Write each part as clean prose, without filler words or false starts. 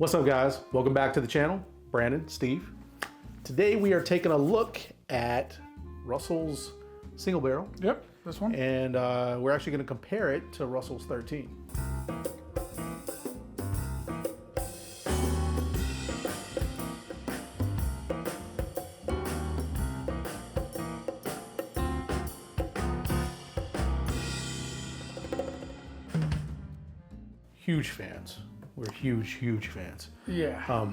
What's up, guys? Welcome back to the channel. Brandon, Steve. Today we are taking a look at Russell's single barrel. Yep, this one. And we're actually going to compare it to Russell's 13. Huge fans. We're huge fans. Yeah.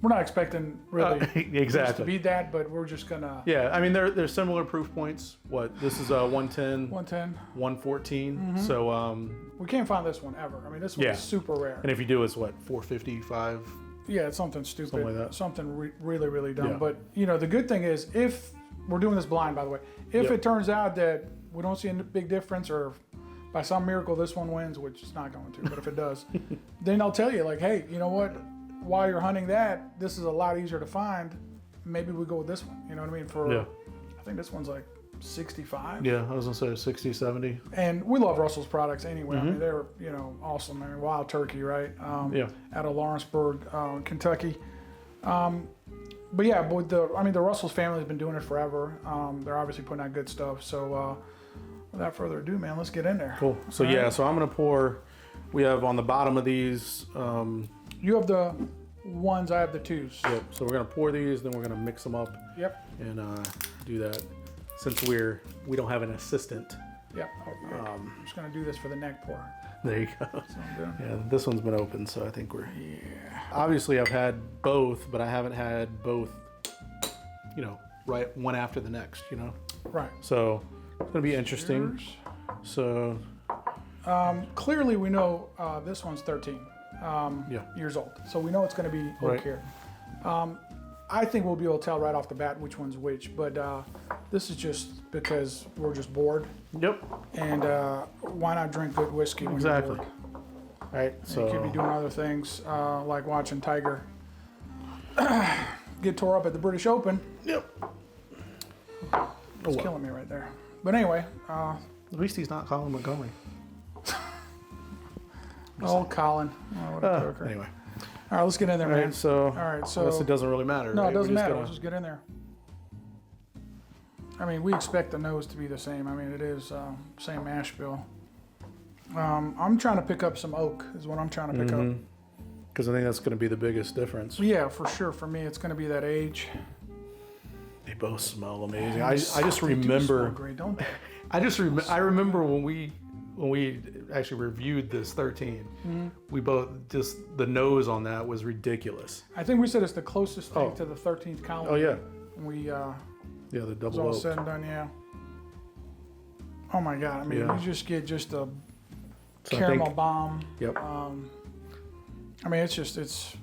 We're not expecting really exactly to be that, but we're just gonna. Yeah, I mean they're similar proof points. What this is 110, 114. Mm-hmm. So we can't find this one ever. I mean, this one is super rare. And if you do, it's what 455. Yeah, it's something stupid, something like that. Something really dumb. Yeah. But you know, the good thing is, if we're doing this blind, by the way, if it turns out that we don't see a big difference, or by some miracle this one wins, which it's not going to, but if it does, then I'll tell you, like, hey, you know what? While you're hunting that, this is a lot easier to find. Maybe we go with this one. You know what I mean? For I think this one's like 65. Yeah, I was gonna say 60, 70. And we love Russell's products anyway. I mean, they're awesome. I mean, Wild Turkey, right? Out of Lawrenceburg, Kentucky. But yeah, but the Russell's family has been doing it forever. They're obviously putting out good stuff. So without further ado, man, let's get in there. Cool. So so I'm gonna pour. We have on the bottom of these. You have the ones, I have the twos. Yep. So we're gonna pour these, then we're gonna mix them up. Yep. And do that. Since we don't have an assistant. Yep. I'm just gonna do this for the neck pour. There you go. So I'm doing. Yeah, this one's been open, so I think we're. Yeah. Obviously, I've had both, but I haven't had both. Right one after the next. Right. So it's gonna be interesting. Cheers. So. Clearly, we know this one's 13 years old, so we know it's going to be oak here. I think we'll be able to tell right off the bat which one's which, but this is just because we're just bored. Yep. And why not drink good whiskey when you're bored? Right. So you could be doing other things like watching Tiger get tore up at the British Open. Yep. It's killing me right there. But anyway, at least he's not Colin Montgomery. Oh, Colin. Oh, what a joker. Anyway. All right, let's get in there, man. So, I guess it doesn't really matter. No, right? it doesn't matter. Let's just get in there. I mean, we expect the nose to be the same. I mean, it is same mash bill. I'm trying to pick up some oak is what I'm trying to pick up. Because I think that's going to be the biggest difference. Yeah, for sure. For me, it's going to be that age. They both smell amazing. I just remember. They great, don't they? I remember when we actually reviewed this 13, we both just the nose on that was ridiculous. I think we said it's the closest thing to the 13th column. Oh yeah. We the double. all said and done, yeah. Oh my God! I mean, you just get a caramel bomb. Yep. I mean, it's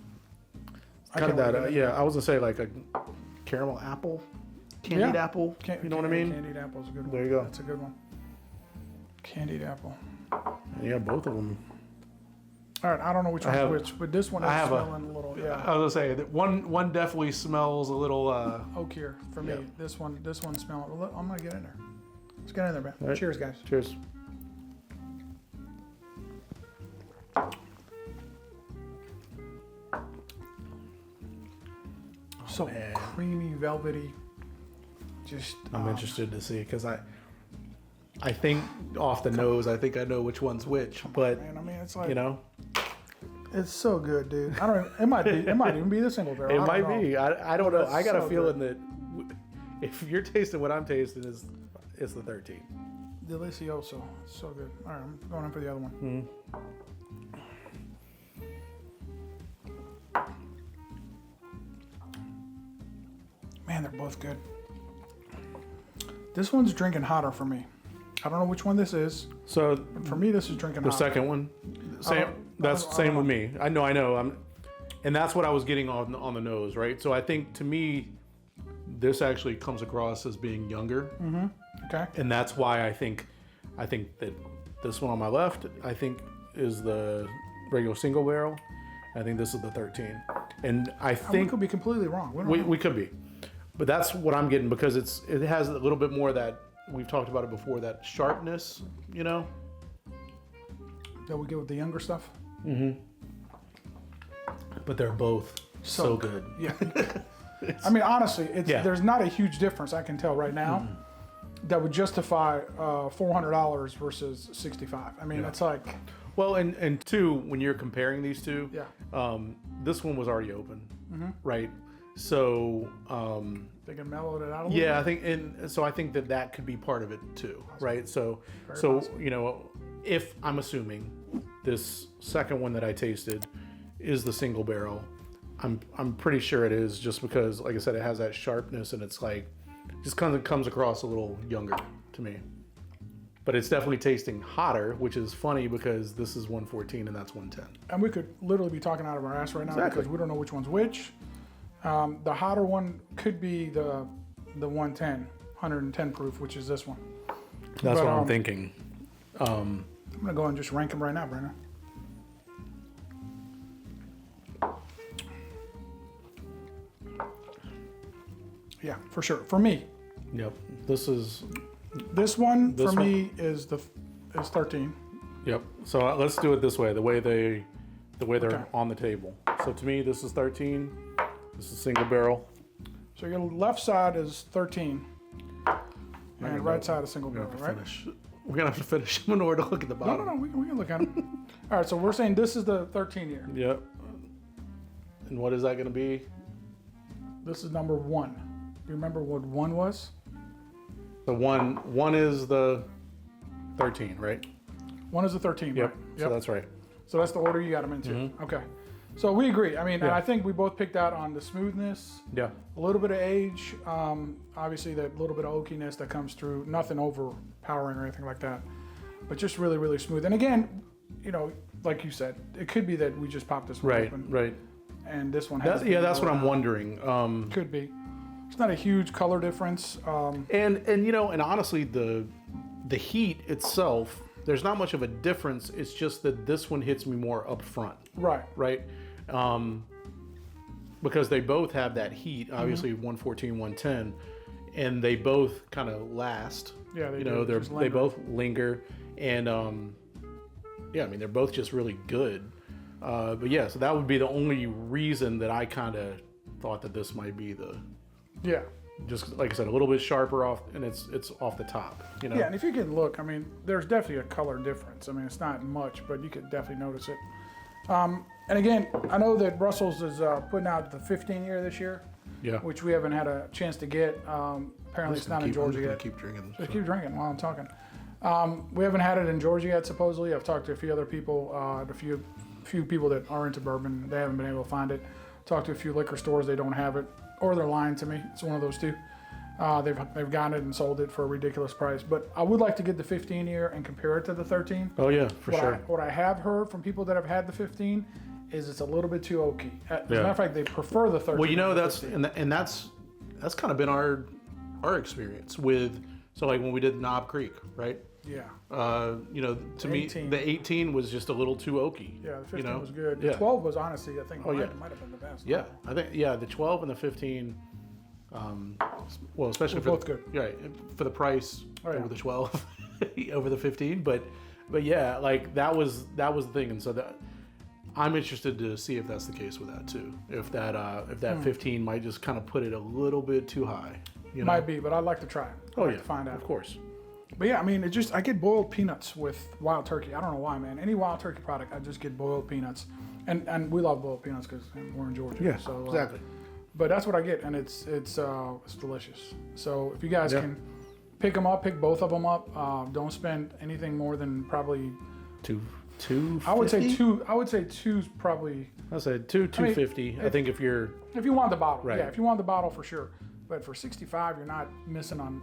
kind of that. I was gonna say like a caramel apple, candied apple. You know what I mean? Candied apple is a good one. There you go. That's a good one. Candied apple. Yeah, both of them. All right, I don't know which one's which, but this one is smelling a little. Yeah. I was gonna say that one definitely smells a little oak here for me. This one smelling. Well, I'm gonna get in there. Let's get in there, man. Right. Cheers, guys. Cheers. So creamy, velvety. Just. I'm interested to see because I think off the nose, I think I know which one's which, but man, I mean, it's like it's so good, dude. I don't. It might even be the single barrel. It might be. I don't know. I got a feeling good. that if you're tasting what I'm tasting, it's the 13. Delicioso. It's so good. All right, I'm going in for the other one. Man, they're both good. This one's drinking hotter for me. I don't know which one this is. So for me, this is drinking hotter. The second one, same. That's same with me. I know. And that's what I was getting on the nose, right? So I think to me, this actually comes across as being younger. Okay. And that's why I think that this one on my left, I think is the regular single barrel. I think this is the 13. And I think we could be completely wrong. We could be. But that's what I'm getting because it has a little bit more of that, we've talked about it before, that sharpness, That we get with the younger stuff? but they're both so good. Yeah. I mean, honestly, Yeah. there's not a huge difference I can tell right now that would justify $400 versus $65. I mean, it's like, Well, and two, when you're comparing these two, yeah, this one was already open, right? So, they can mellow it out a little yeah, bit. I think, and so I think that could be part of it too, right? So, Very so possible. you know, if I'm assuming this second one that I tasted is the single barrel, I'm pretty sure it is, just because, like I said, it has that sharpness and it's like just kind of comes across a little younger to me. But it's definitely tasting hotter, which is funny because this is 114 and that's 110. And we could literally be talking out of our ass right now Exactly. because we don't know which one's which. The hotter one could be the 110 proof, which is this one. That's But, what I'm thinking. I'm gonna go and just rank them right now, Brandon. Yeah, for sure. For me, Yep. This is. this one This for one? me is 13. Yep. So let's do it this way. The way they're Okay. on the table. So to me, this is 13. This is single barrel. So your left side is 13, gonna and right go- side is single We're barrel, gonna right? finish. We're gonna have to finish them in order to look at the No, bottom. no, no. We can look at them. All right. So we're saying this is the 13 year. Yep. And what is that gonna be? This is number 1. You remember what 1 was? The one is the 13, right? 1 is the 13. Yep. Right? So that's right. So that's the order you got them into. Okay. So we agree. I mean, and Yeah. I think we both picked out on the smoothness, Yeah. a little bit of age, obviously that little bit of oakiness that comes through. Nothing overpowering or anything like that, but just really, really smooth. And again, you know, like you said, it could be that we just popped this one Right. open, Right. and this one has. Yeah. That's what I'm wondering. Could be. It's not a huge color difference. And you know, and honestly, the heat itself, there's not much of a difference. It's just that this one hits me more up front, Right. right? Because they both have that heat, obviously 114, 110, and they both kind of last. Yeah. They You do. know, Just they linger. both linger, and yeah, I mean, they're both just really good. But yeah, so that would be the only reason that I kind of thought that this might be Yeah. just like I said, a little bit sharper off, and it's off the top. You know. Yeah, and if you can look, I mean, there's definitely a color difference. I mean, it's not much, but you could definitely notice it. And again, I know that Russell's is putting out the 15 year this year, Yeah. which we haven't had a chance to get. Apparently, it's not in Georgia yet. Keep drinking. Just keep drinking while I'm talking. We haven't had it in Georgia yet, supposedly. I've talked to a few other people, a few people that are into bourbon. They haven't been able to find it. Talked to a few liquor stores. They don't have it, or they're lying to me. It's one of those two. They've gotten it and sold it for a ridiculous price. But I would like to get the 15 year and compare it to the 13. Oh yeah, for sure. What I have heard from people that have had the 15 is it's a little bit too oaky. As a Yeah. matter of fact, they prefer the 13. Well, you know, to the that's 15. and that's kind of been our experience with. So like when we did Knob Creek, right? Yeah. You know, to me, 18. the 18 was just a little too oaky. Yeah, the 15 you know? was good. Yeah. The 12 was honestly, I think, Oh, yeah. might have been the best. Yeah, I think the 12 and the 15. Well, especially They're for both good. Yeah, for the price Oh, yeah. over the 12, over the 15. But yeah, like that was the thing, and so that I'm interested to see if that's the case with that too. If that 15 might just kind of put it a little bit too high. You know? Might be, but I'd like to try it. Oh I'd like yeah, to find out. of course. But yeah, I mean, I get boiled peanuts with wild turkey. I don't know why, man. Any wild turkey product, I just get boiled peanuts, and we love boiled peanuts because we're in Georgia. Yeah, so, exactly. But that's what I get, and it's delicious. So if you guys Yeah. can pick them up, pick both of them up. Don't spend anything more than probably. Two. I would say two. I would say two's probably. I said 250. I think if you're If you want the bottle, Right. yeah. If you want the bottle, for sure. But for 65, you're not missing on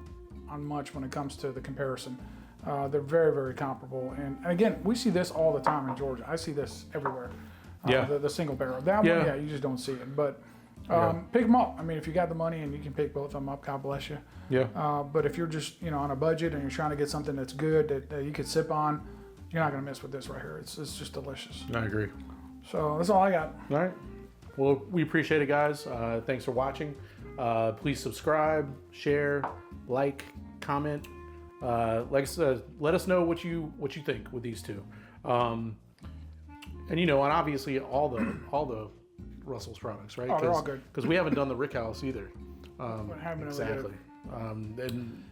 much when it comes to the comparison. They're very, very comparable. And again, we see this all the time in Georgia. I see this everywhere. Yeah. The single barrel. That Yeah. one, yeah, you just don't see it. But Yeah. pick them up. I mean, if you got the money and you can pick both of them up, God bless you. yeah. But if you're just on a budget and you're trying to get something that's good that you could sip on, you're not going to miss with this right here. It's just delicious. I agree. So that's all I got. All right. Well, we appreciate it, guys. Thanks for watching. Please subscribe, share, like, comment. Like I said, let us know what you think with these two. And obviously all the Russell's products, right? Oh, they're all good. Because we haven't done the Rick House either. Haven't Exactly.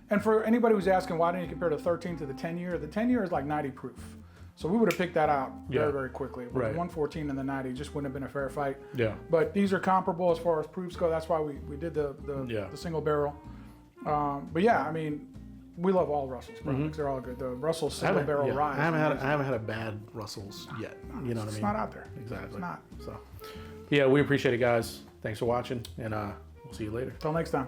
And for anybody who's asking why didn't you compare the 13 to the 10 year, the 10 year is like 90 proof. So we would have picked that out very, very quickly. With Right. 114 and the 90 just wouldn't have been a fair fight. Yeah. But these are comparable as far as proofs go. That's why we did the single barrel. But yeah, I mean, we love all Russell's products. They're all good. The Russell single barrel rye. I haven't had a bad Russell's yet. You know what I mean? It's not out there. Exactly. It's not. So, yeah, we appreciate it, guys. Thanks for watching, and we'll see you later. Till next time.